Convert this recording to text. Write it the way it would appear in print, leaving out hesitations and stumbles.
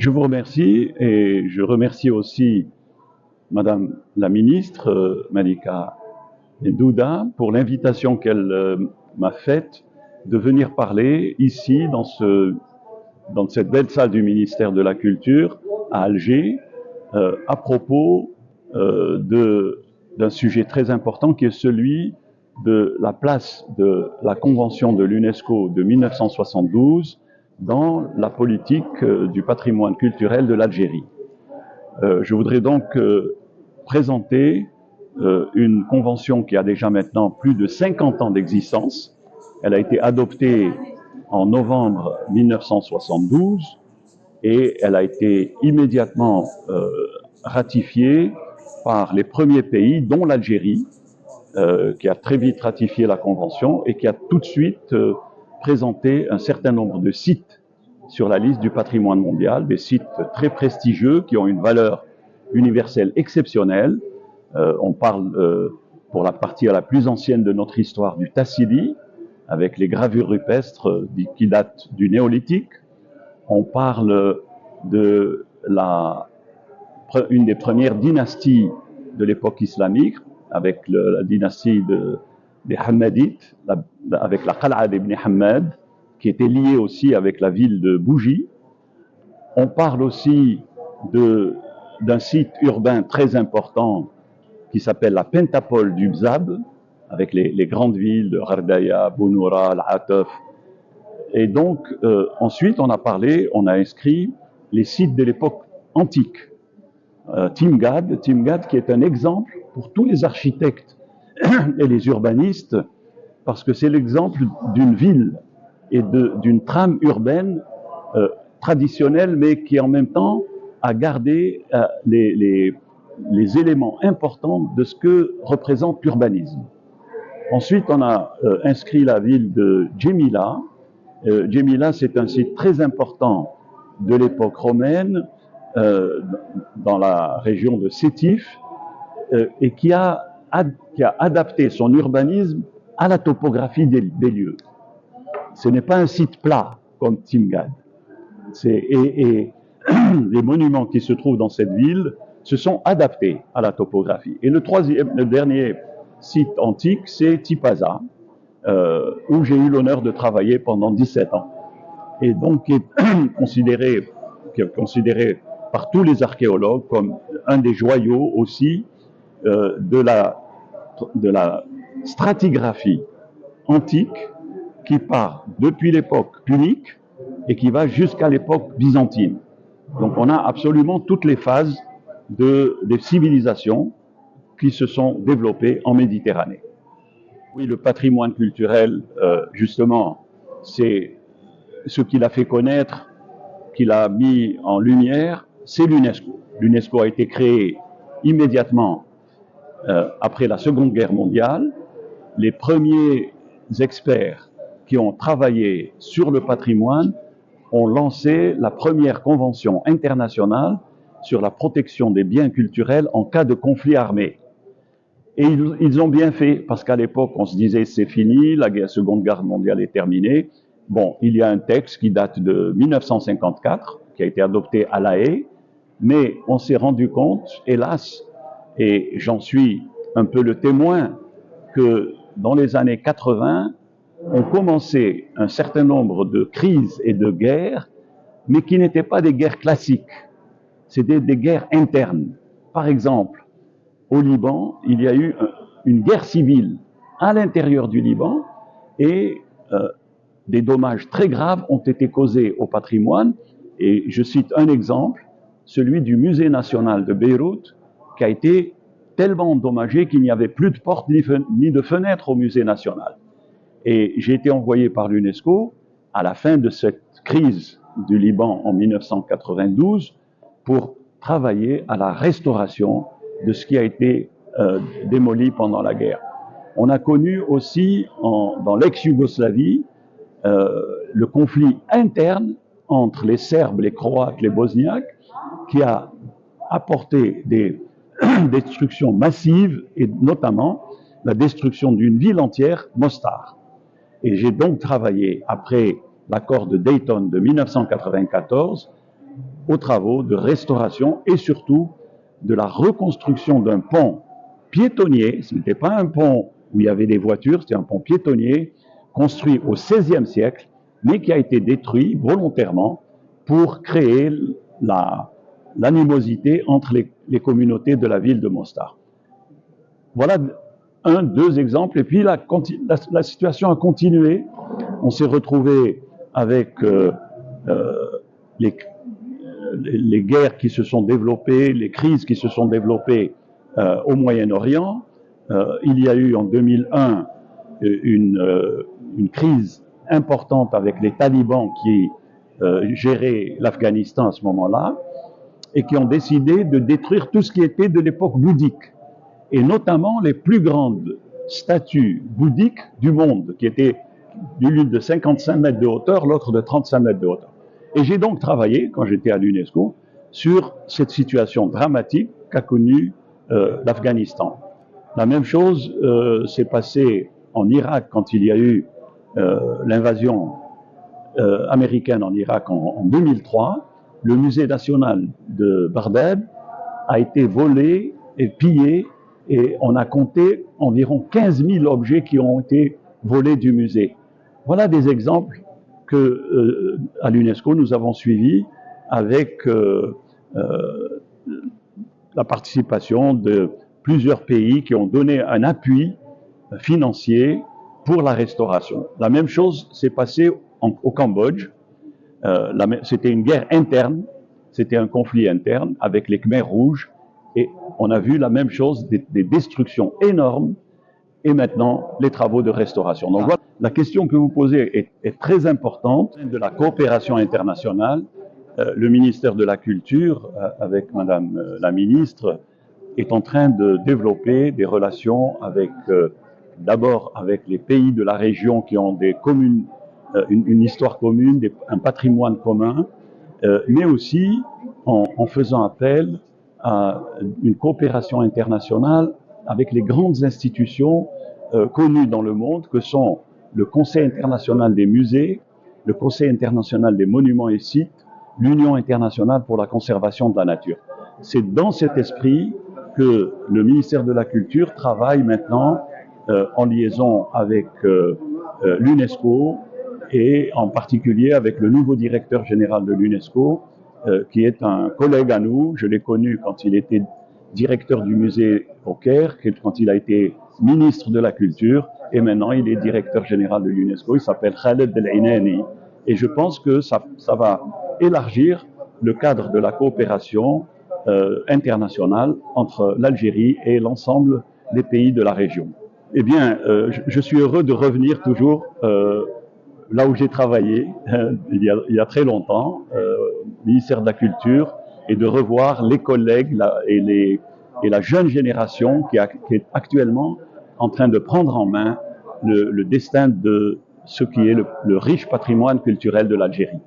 Je vous remercie et je remercie aussi Madame la ministre Malika Douda pour l'invitation qu'elle m'a faite de venir parler ici dans cette belle salle du ministère de la Culture à Alger à propos d'un sujet très important qui est celui de la place de la Convention de l'UNESCO de 1972 dans la politique du patrimoine culturel de l'Algérie. Je voudrais donc présenter une convention qui a déjà maintenant plus de 50 ans d'existence. Elle a été adoptée en novembre 1972 et elle a été immédiatement ratifiée par les premiers pays, dont l'Algérie, qui a très vite ratifié la convention et qui a tout de suite présenté un certain nombre de sites sur la liste du patrimoine mondial, des sites très prestigieux qui ont une valeur universelle exceptionnelle. On parle, pour la partie la plus ancienne de notre histoire, du Tassili, avec les gravures rupestres qui datent du néolithique. On parle de une des premières dynasties de l'époque islamique, avec la dynastie des Hammadites, avec la Qal'a d'Ibn Hammad, qui était liée aussi avec la ville de Bougie. On parle aussi d'un site urbain très important qui s'appelle la Pentapole du Bzab, avec les grandes villes de Ghardaya, Bounoura, Al-Ataf. Et donc, ensuite, on a inscrit les sites de l'époque antique. Timgad qui est un exemple pour tous les architectes et les urbanistes, parce que c'est l'exemple d'une ville et d'une trame urbaine traditionnelle, mais qui en même temps a gardé les éléments importants de ce que représente l'urbanisme. Ensuite, on a inscrit la ville de Djemila. Djemila, c'est un site très important de l'époque romaine, dans la région de Sétif, et qui a adapté son urbanisme à la topographie des lieux. Ce n'est pas un site plat comme Timgad. Et les monuments qui se trouvent dans cette ville se sont adaptés à la topographie. Et le dernier site antique, c'est Tipaza, où j'ai eu l'honneur de travailler pendant 17 ans. Et donc, qui est considéré par tous les archéologues comme un des joyaux aussi de la stratigraphie antique qui part depuis l'époque punique et qui va jusqu'à l'époque byzantine. Donc on a absolument toutes les phases des civilisations qui se sont développées en Méditerranée. Oui, le patrimoine culturel, justement, c'est ce qu'il a fait connaître, qu'il a mis en lumière, c'est l'UNESCO. L'UNESCO a été créée immédiatement après la Seconde Guerre mondiale. Les premiers experts qui ont travaillé sur le patrimoine ont lancé la première convention internationale sur la protection des biens culturels en cas de conflit armé. Et ils ont bien fait, parce qu'à l'époque, on se disait c'est fini, la Seconde Guerre mondiale est terminée. Bon, il y a un texte qui date de 1954, qui a été adopté à La Haye, mais on s'est rendu compte, hélas, et j'en suis un peu le témoin, que dans les années 80, on commençait un certain nombre de crises et de guerres, mais qui n'étaient pas des guerres classiques, c'était des guerres internes. Par exemple, au Liban, il y a eu une guerre civile à l'intérieur du Liban et des dommages très graves ont été causés au patrimoine. Et je cite un exemple, celui du Musée national de Beyrouth, qui a été tellement endommagé qu'il n'y avait plus de portes ni de fenêtres au Musée national. Et j'ai été envoyé par l'UNESCO à la fin de cette crise du Liban en 1992 pour travailler à la restauration de ce qui a été démoli pendant la guerre. On a connu aussi dans l'ex-Yougoslavie le conflit interne entre les Serbes, les Croates, les Bosniaques, qui a apporté des destructions massives et notamment la destruction d'une ville entière, Mostar. Et j'ai donc travaillé, après l'accord de Dayton de 1994, aux travaux de restauration et surtout de la reconstruction d'un pont piétonnier. Ce n'était pas un pont où il y avait des voitures, c'était un pont piétonnier construit au XVIe siècle, mais qui a été détruit volontairement pour créer l'animosité entre les communautés de la ville de Mostar. Voilà deux exemples. Et puis la situation a continué. On s'est retrouvé avec les guerres qui se sont développées, les crises qui se sont développées au Moyen-Orient. Il y a eu en 2001 une crise importante avec les talibans qui géraient l'Afghanistan à ce moment-là et qui ont décidé de détruire tout ce qui était de l'époque bouddhique, et notamment les plus grandes statues bouddhiques du monde, qui étaient l'une de 55 mètres de hauteur, l'autre de 35 mètres de hauteur. Et j'ai donc travaillé, quand j'étais à l'UNESCO, sur cette situation dramatique qu'a connue l'Afghanistan. La même chose s'est passée en Irak quand il y a eu l'invasion américaine en Irak en 2003. Le musée national de Bagdad a été volé et pillé, et on a compté environ 15 000 objets qui ont été volés du musée. Voilà des exemples que, à l'UNESCO, nous avons suivis avec la participation de plusieurs pays qui ont donné un appui financier pour la restauration. La même chose s'est passée au Cambodge. C'était une guerre interne, c'était un conflit interne avec les Khmers rouges, et on a vu la même chose, des destructions énormes, et maintenant les travaux de restauration. Donc voilà, la question que vous posez est très importante. De la coopération internationale, le ministère de la Culture, avec Madame la ministre, est en train de développer des relations avec, d'abord avec les pays de la région qui ont des communes, une histoire commune, un patrimoine commun, mais aussi en faisant appel à une coopération internationale avec les grandes institutions connues dans le monde, que sont le Conseil international des musées, le Conseil international des monuments et sites, l'Union internationale pour la conservation de la nature. C'est dans cet esprit que le ministère de la Culture travaille maintenant en liaison avec l'UNESCO, et en particulier avec le nouveau directeur général de l'UNESCO, qui est un collègue à nous. Je l'ai connu quand il était directeur du musée au Caire, quand il a été ministre de la Culture, et maintenant il est directeur général de l'UNESCO. Il s'appelle Khaled El-Inani, et je pense que ça va élargir le cadre de la coopération internationale entre l'Algérie et l'ensemble des pays de la région. Eh bien, je suis heureux de revenir toujours là où j'ai travaillé il y a très longtemps, au ministère de la Culture, et de revoir les collègues et la jeune génération qui est actuellement en train de prendre en main le destin de ce qui est le riche patrimoine culturel de l'Algérie.